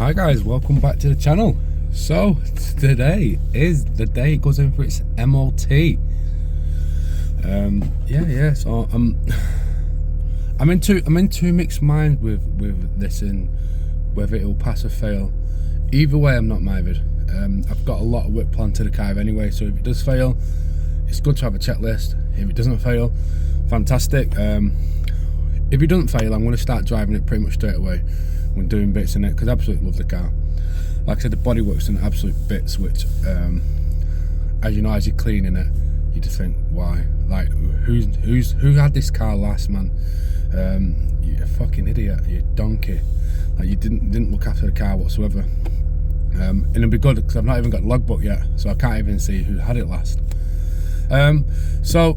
Hi guys, welcome back to the channel. So today is the day it goes in for its MOT. So I'm in two mixed minds with this and whether it'll pass or fail. Either way, I'm not bothered. I've got a lot of work planned to the car anyway, so if it does fail, it's good to have a checklist. If it doesn't fail, fantastic. If it doesn't fail, I'm going to start driving it pretty much straight away when doing bits in it, because I absolutely love the car. Like I said, the bodywork's in absolute bits, which as you know, as you're cleaning it, you just think, why? Like, who had this car last, man? You're a fucking idiot, you donkey. Like, you didn't look after the car whatsoever. And it'll be good because I've not even got the logbook yet, so I can't even see who had it last. So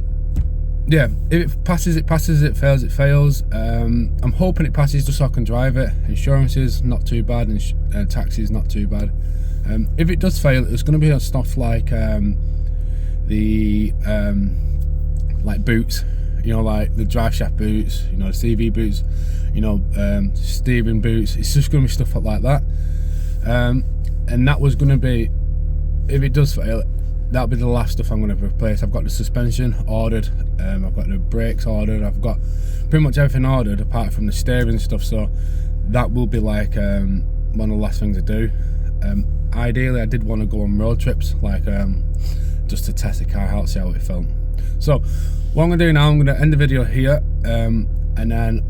yeah, if it passes, it passes. It fails, it fails. I'm hoping it passes just so I can drive it. Insurance is not too bad, and taxi is not too bad. If it does fail, it's going to be on stuff like like boots, you know, like the drive shaft boots, you know, the CV boots, you know, steering boots. It's just going to be stuff like that. And that was going to be, if it does fail, that'll be the last stuff I'm going to replace. I've got the suspension ordered, I've got the brakes ordered, I've got pretty much everything ordered apart from the steering stuff, so that will be like one of the last things I do. Ideally I did want to go on road trips, like just to test the car out, see how it felt. So what I'm going to do now, I'm going to end the video here, and then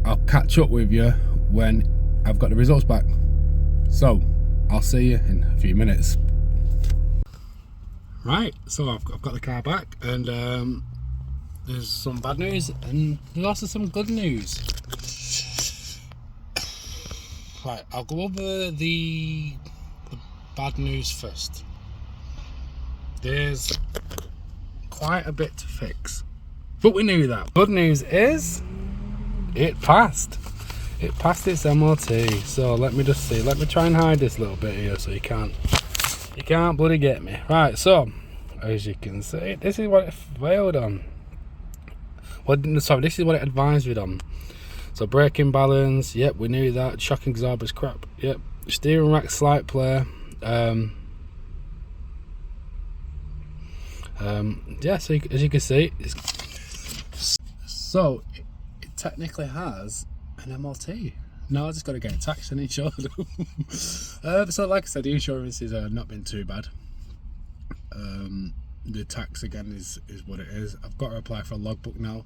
I'll catch up with you when I've got the results back. So I'll see you in a few minutes. Right, so I've got the car back, and there's some bad news and there's also some good news. Right, I'll go over the bad news first. There's quite a bit to fix, but we knew that. Good news is it passed. It passed its MOT. So let me just see. Let me try and hide this little bit here so you can't bloody get me. Right, so as you can see, this is what it failed on. Well, sorry, this is what it advised it on. So braking balance, yep, we knew that. Shock absorber is crap, yep. Steering rack slight play. Yeah, so as you can see, so it technically has an MOT. No, I just got to get it taxed and insured. So like I said, the insurance has not been too bad. The tax again is what it is. I've got to apply for a logbook now,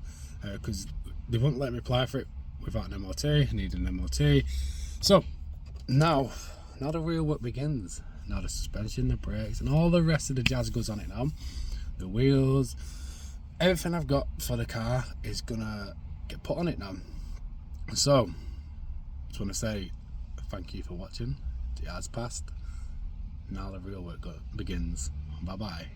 because they won't let me apply for it without an MOT. I need an MOT. So now the real work begins. Now the suspension, the brakes, and all the rest of the jazz goes on it now. The wheels, everything I've got for the car is gonna get put on it now. So just want to say thank you for watching. It has passed. Now the real work begins. Bye bye.